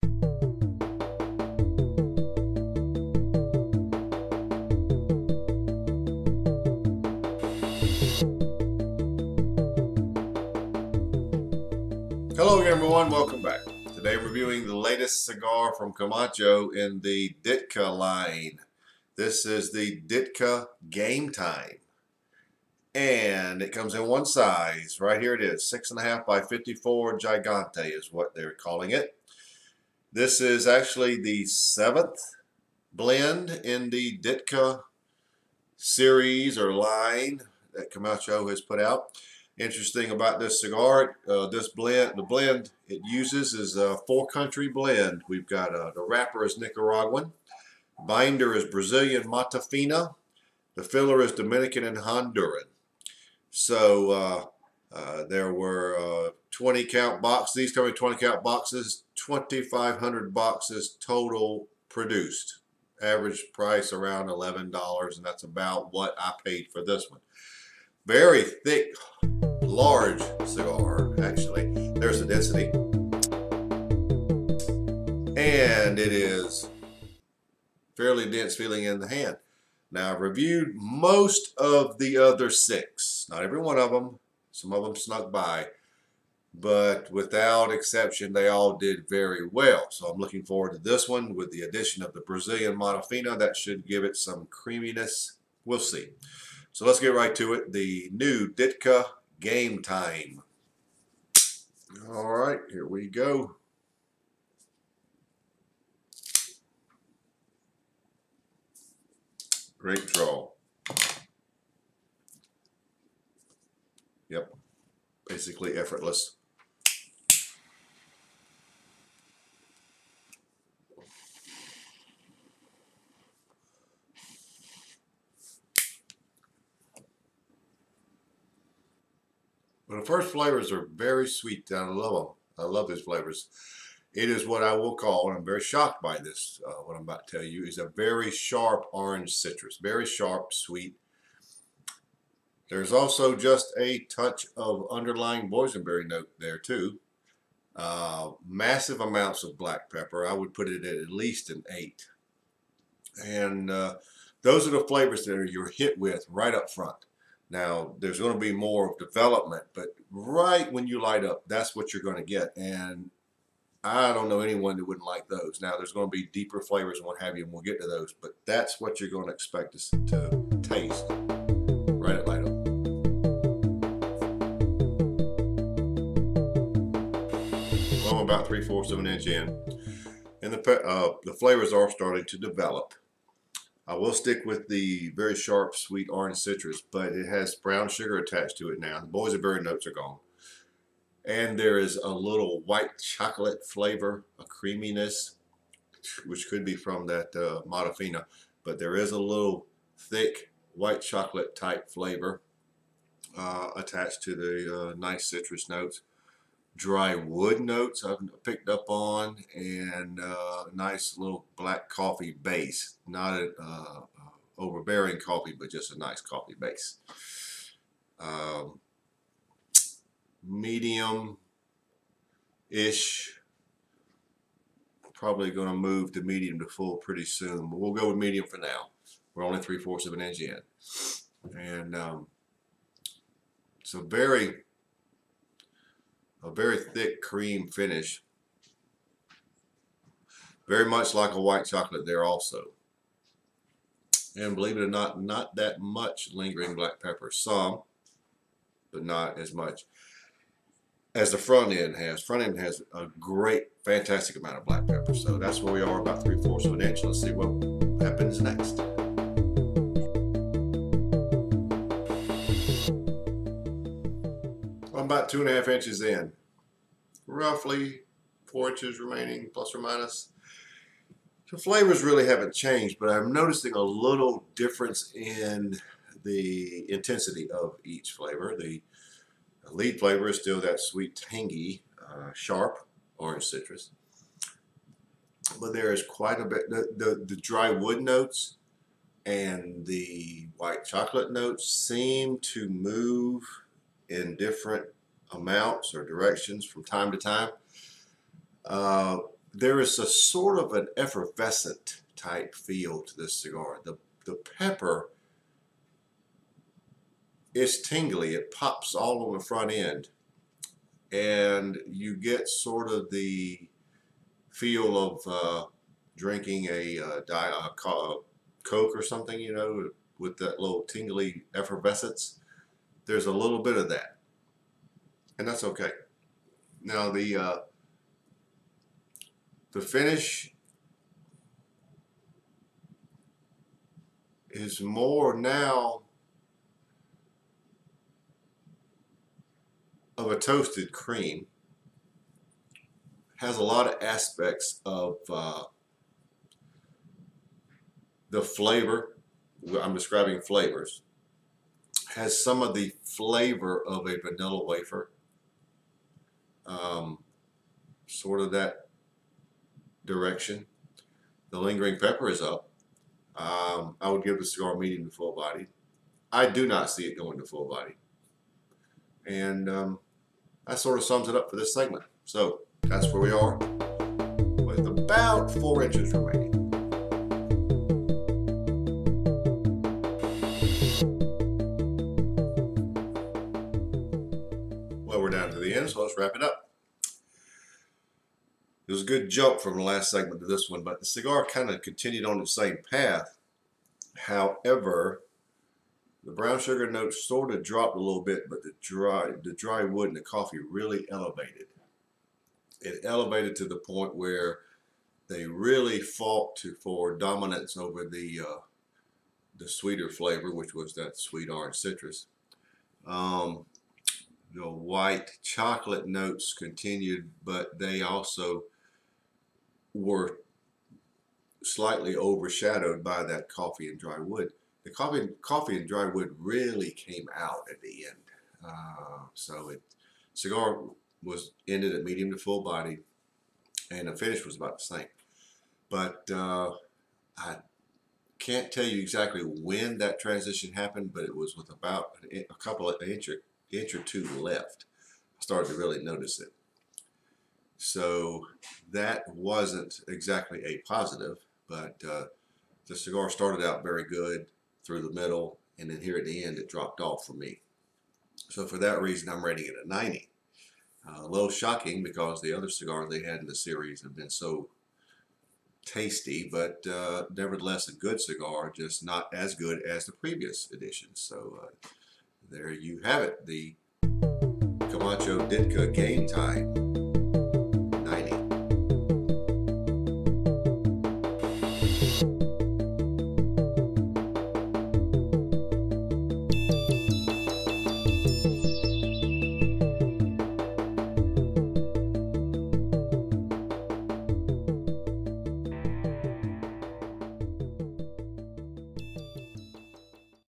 Hello again, everyone. Welcome back. Today I'm reviewing the latest cigar from Camacho in the Ditka line. This is the Ditka Game Time. And it comes in one size. Right here it is. 6.5 by 54 Gigante is what they're calling it. This is actually the 7th blend in the Ditka series or line that Camacho has put out. Interesting about this cigar, the blend it uses is a 4-country blend. We've got the wrapper is Nicaraguan, binder is Brazilian Mata Fina, the filler is Dominican and Honduran. So there were 20 count boxes. These come in 20 count boxes, 2,500 boxes total produced. Average price around $11, and that's about what I paid for this one. Very thick, large cigar, actually. There's the density. And it is fairly dense feeling in the hand. Now, I've reviewed most of the other 6. Not every one of them. Some of them snuck by. But without exception, they all did very well. So I'm looking forward to this one with the addition of the Brazilian Mata Fina. That should give it some creaminess. We'll see. So let's get right to it. The new Ditka Game Time. All right, here we go. Great draw. Yep, basically effortless. Well, the first flavors are very sweet. I love them. I love these flavors. It is what I will call, and I'm very shocked by this, what I'm about to tell you, is a very sharp orange citrus. Very sharp, sweet. There's also just a touch of underlying boysenberry note there too. Massive amounts of black pepper. I would put it at least an 8. And those are the flavors that you're hit with right up front. Now, there's going to be more development, but right when you light up, that's what you're going to get. And I don't know anyone that wouldn't like those. Now, there's going to be deeper flavors and what have you, and we'll get to those. But that's what you're going to expect to taste right at light up. Well, I'm about 3/4 of an inch in, and the flavors are starting to develop. I will stick with the very sharp, sweet orange citrus, but it has brown sugar attached to it now. The boysenberry notes are gone. And there is a little white chocolate flavor, a creaminess, which could be from that Mata Fina. But there is a little thick white chocolate type flavor attached to the nice citrus notes. Dry wood notes I've picked up on, and nice little black coffee base. Not an overbearing coffee, but just a nice coffee base. Medium-ish. Probably going to move to medium to full pretty soon, but we'll go with medium for now. We're only 3/4 of an inch in. And it's a very thick cream finish. Very much like a white chocolate there also. And believe it or not, not that much lingering black pepper. Some, but not as much as the front end has. Front end has a great, fantastic amount of black pepper. So that's where we are, about 3/4 of an inch. Let's see what happens next. I'm about 2.5 inches in. Roughly 4 inches remaining, plus or minus. The flavors really haven't changed, but I'm noticing a little difference in the intensity of each flavor. The lead flavor is still that sweet, tangy, sharp orange citrus. But there is quite a bit, the dry wood notes and the white chocolate notes seem to move in different amounts or directions from time to time. there is a sort of an effervescent type feel to this cigar. The pepper is tingly. It pops all on the front end, and you get sort of the feel of drinking a Coke or something, you know, with that little tingly effervescence. There's a little bit of that, and that's okay. Now the finish is more now of a toasted cream. Has a lot of aspects of the flavor. I'm describing flavors. Has some of the flavor of a vanilla wafer. Sort of that direction. The lingering pepper is up. I would give the cigar medium to full body. I do not see it going to full body. And that sort of sums it up for this segment. So that's where we are, with about 4 inches remaining. Well, we're down to the end, so let's wrap it up. It was a good jump from the last segment to this one, but the cigar kind of continued on the same path. However, the brown sugar notes sort of dropped a little bit, but the dry wood and the coffee really elevated. It elevated to the point where they really fought for dominance over the sweeter flavor, which was that sweet orange citrus. The white chocolate notes continued, but they also were slightly overshadowed by that coffee and dry wood. The coffee and dry wood really came out at the end. So cigar was ended at medium to full body, and the finish was about the same. But I can't tell you exactly when that transition happened, but it was with about a couple of inch or two left. I started to really notice it. So that wasn't exactly a positive, but the cigar started out very good through the middle, and then here at the end it dropped off for me. So for that reason, I'm rating it a 90. A little shocking because the other cigars they had in the series have been so tasty, but nevertheless a good cigar, just not as good as the previous editions. So there you have it, the Camacho Ditka Game Time.